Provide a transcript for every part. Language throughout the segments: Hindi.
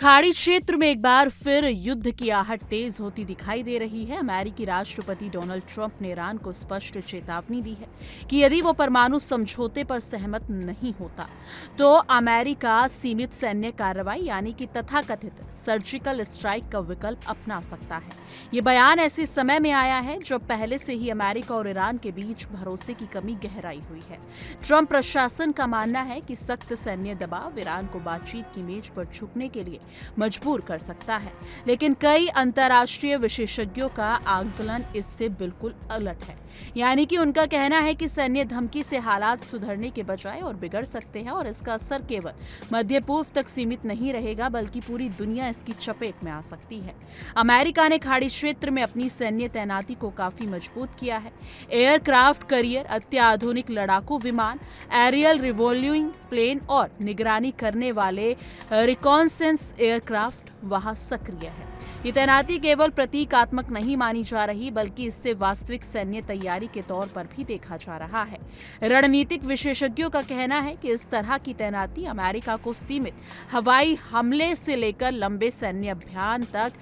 खाड़ी क्षेत्र में एक बार फिर युद्ध की आहट तेज होती दिखाई दे रही है। अमेरिकी राष्ट्रपति डोनाल्ड ट्रंप ने ईरान को स्पष्ट चेतावनी दी है कि यदि वो परमाणु समझौते पर सहमत नहीं होता तो अमेरिका सीमित सैन्य कार्रवाई यानी कि तथाकथित सर्जिकल स्ट्राइक का विकल्प अपना सकता है। ये बयान ऐसे समय में आया है जब पहले से ही अमेरिका और ईरान के बीच भरोसे की कमी गहराई हुई है। ट्रंप प्रशासन का मानना है कि सख्त सैन्य दबाव ईरान को बातचीत की मेज पर झुकने के लिए मजबूर कर सकता है, लेकिन कई अंतर्राष्ट्रीय विशेषज्ञों का आकलन इससे बिल्कुल उलट है। यानी कि उनका कहना है कि सैन्य धमकी से हालात सुधरने के बजाय और बिगड़ सकते हैं और इसका असर केवल मध्य पूर्व तक सीमित नहीं रहेगा बल्कि पूरी दुनिया इसकी चपेट में आ सकती है। अमेरिका ने खाड़ी क्षेत्र में अपनी सैन्य तैनाती को काफी मजबूत किया है। एयरक्राफ्ट कैरियर, अत्याधुनिक लड़ाकू विमान, एरियल रिवॉल्विंग प्लेन और निगरानी करने वाले रिकॉन्सेंस एयरक्राफ्ट वहां सक्रिय है। ये तैनाती केवल प्रतीकात्मक नहीं मानी जा रही बल्कि इससे वास्तविक सैन्य तैयारी के तौर पर भी देखा जा रहा है। रणनीतिक विशेषज्ञों का कहना है कि इस तरह की तैनाती अमेरिका को सीमित हवाई हमले से लेकर लंबे सैन्य अभियान तक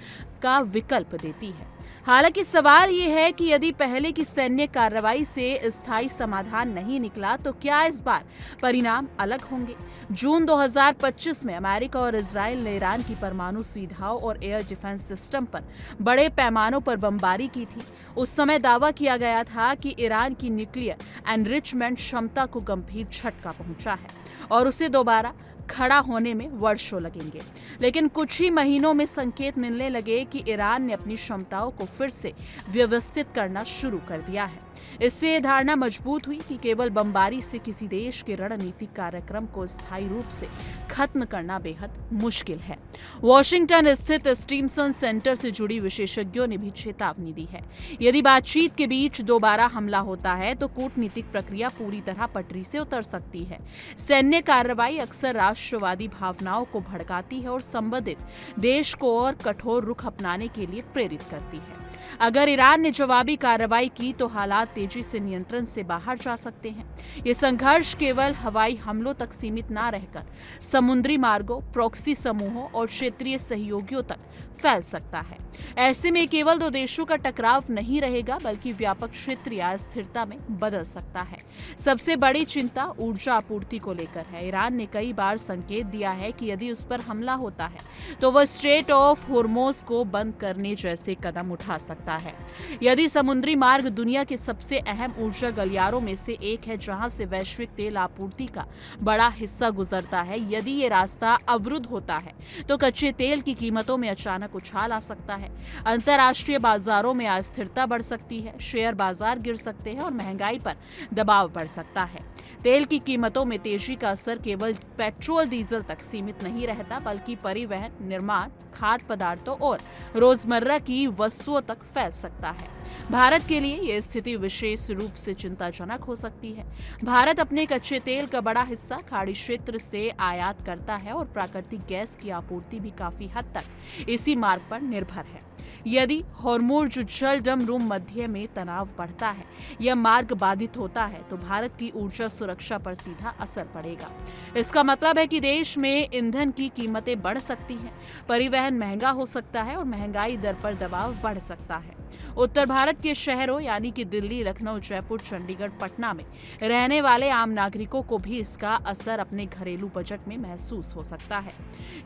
का विकल्प देती है। हालांकि सवाल ये है कि यदि पहले की सैन्य कार्रवाई से स्थायी समाधान नहीं निकला तो क्या इस बार परिणाम अलग होंगे। जून 2025 में अमेरिका और इजराइल ने ईरान की परमाणु सुविधाओं और एयर डिफेंस सिस्टम पर बड़े पैमानों पर बमबारी की थी। उस समय दावा किया गया था कि ईरान की न्यूक्लियर एनरिचमेंट क्षमता को गंभीर झटका पहुंचा है और उसे दोबारा खड़ा होने में वर्षों लगेंगे। लेकिन कुछ ही महीनों में संकेत मिलने लगे कि ईरान ने अपनी क्षमताओं को फिर से व्यवस्थित करना शुरू कर दिया है। इससे यह धारणा मजबूत हुई कि केवल बमबारी से किसी देश के रणनीतिक कार्यक्रम को स्थायी रूप से खत्म करना बेहद मुश्किल है। वॉशिंगटन स्थित स्टीमसन सेंटर से जुड़ी विशेषज्ञों ने भी चेतावनी दी है। यदि बातचीत के बीच दोबारा हमला होता है तो कूटनीतिक प्रक्रिया पूरी तरह पटरी से उतर सकती है। सैन्य कार्रवाई अक्सर राष्ट्रवादी भावनाओं को भड़काती है और संबंधित देश को और कठोर रुख अपनाने के लिए प्रेरित करती है। अगर ईरान ने जवाबी कार्रवाई की तो हालात तेजी से नियंत्रण से बाहर जा सकते हैं। ये संघर्ष केवल हवाई हमलों तक सीमित न रहकर समुद्री मार्गों, प्रॉक्सी समूहों और क्षेत्रीय सहयोगियों तक फैल सकता है। ऐसे में केवल दो देशों का टकराव नहीं रहेगा बल्कि व्यापक क्षेत्रीय अस्थिरता में बदल सकता है। सबसे बड़ी चिंता ऊर्जा आपूर्ति को लेकर है। ईरान ने कई बार संकेत दिया है कि यदि उस पर हमला होता है तो वह स्ट्रेट ऑफ होर्मुज को बंद करने जैसे कदम उठा सकता है। यदि समुद्री मार्ग दुनिया के सबसे अहम ऊर्जा गलियारों में से एक है जहां से वैश्विक तेल आपूर्ति का बड़ा हिस्सा गुजरता है, यदि ये रास्ता अवरुद्ध होता है तो कच्चे तेल की कीमतों में अचानक उछाल आ सकता है। अंतर्राष्ट्रीय बाजारों में अस्थिरता बढ़ सकती है, शेयर बाजार गिर सकते हैं और महंगाई पर दबाव बढ़ सकता है। तेल की कीमतों में तेजी का असर केवल पेट्रोल डीजल तक सीमित नहीं रहता बल्कि परिवहन, निर्माण, खाद्य पदार्थों और रोजमर्रा की वस्तुओं तक फैल सकता है। भारत के लिए यह स्थिति विशेष रूप से चिंताजनक हो सकती है। भारत अपने कच्चे तेल का बड़ा हिस्सा खाड़ी क्षेत्र से आयात करता है और प्राकृतिक गैस की आपूर्ति भी काफी हद तक इसी मार्ग पर निर्भर है। यदि हॉर्मुज जलडमरूम मध्य में तनाव बढ़ता है या मार्ग बाधित होता है तो भारत की ऊर्जा सुरक्षा पर सीधा असर पड़ेगा। इसका मतलब है कि देश में ईंधन की कीमतें बढ़ सकती हैं, परिवहन महंगा हो सकता है और महंगाई दर पर दबाव बढ़ सकता है। उत्तर भारत के शहरों यानी कि दिल्ली, लखनऊ, जयपुर, चंडीगढ़, पटना में रहने वाले आम नागरिकों को भी इसका असर अपने घरेलू बजट में महसूस हो सकता है।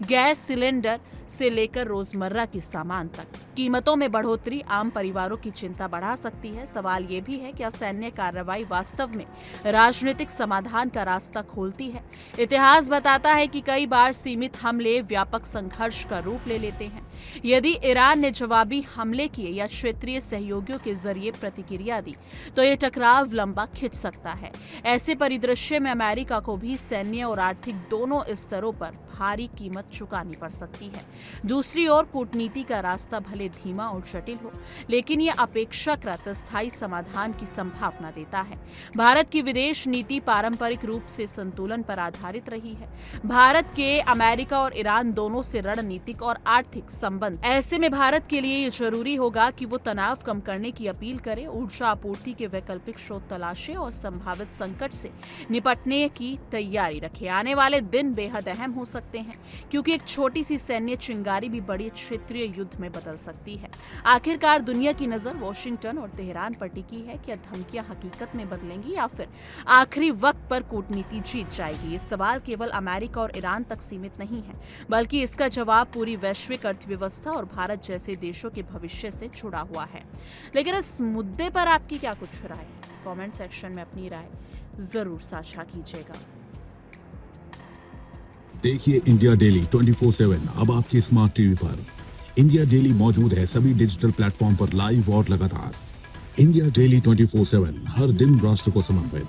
गैस सिलेंडर से लेकर रोजमर्रा के सामान तक कीमतों में बढ़ोतरी आम परिवारों की चिंता बढ़ा सकती है। सवाल ये भी है कि सैन्य कार्रवाई वास्तव में राजनीतिक समाधान का रास्ता खोलती है। इतिहास बताता है कि कई बार सीमित हमले व्यापक संघर्ष का रूप ले लेते हैं। यदि ईरान ने जवाबी हमले किए या क्षेत्रीय सहयोगियों के जरिए प्रतिक्रिया दी तो ये टकराव लंबा खिंच सकता है। ऐसे परिदृश्य में अमेरिका को भी सैन्य और आर्थिक दोनों स्तरों पर भारी कीमत चुकानी पड़ सकती है। दूसरी ओर कूटनीति का रास्ता भले धीमा और जटिल हो लेकिन ये अपेक्षाकृत स्थायी समाधान की संभावना देता है। भारत की विदेश नीति पारंपरिक रूप से संतुलन पर आधारित रही है। भारत के अमेरिका और ईरान दोनों से रणनीतिक और आर्थिक संबंध। ऐसे में भारत के लिए ये जरूरी होगा कि वो तनाव कम करने की अपील करे, ऊर्जा आपूर्ति के वैकल्पिक स्रोत तलाशे और संभावित संकट से निपटने की तैयारी रखे। आने वाले दिन बेहद अहम हो सकते हैं क्योंकि एक छोटी सी सैन्य चिंगारी भी बड़ी क्षेत्रीय युद्ध में बदल सकती है। आखिरकार दुनिया की नजर वॉशिंगटन और तेहरान पर टिकी है। क्या धमकियां हकीकत में बदलेंगी या फिर आखिरी वक्त पर कूटनीति जीत जाएगी? ये सवाल केवल अमेरिका और ईरान तक सीमित नहीं है, बल्कि इसका जवाब पूरी वैश्विक अर्थव्यवस्था और भारत जैसे देशों के भविष्य से जुड़ा हुआ है। लेकिन इस मुद्दे पर आपकी क्या कुछ राय है? कमेंट सेक्शन में अपनी राय जरूर साझा कीजिएगा। देखिए इंडिया डेली 24/7 अब आपके स्मार्ट टीवी पर। इंडिया डेली मौजूद है सभी डिजिटल प्लेटफॉर्म पर लाइव और लगातार। इंडिया डेली 24/7 हर दिन राष्ट्र को समर्पित।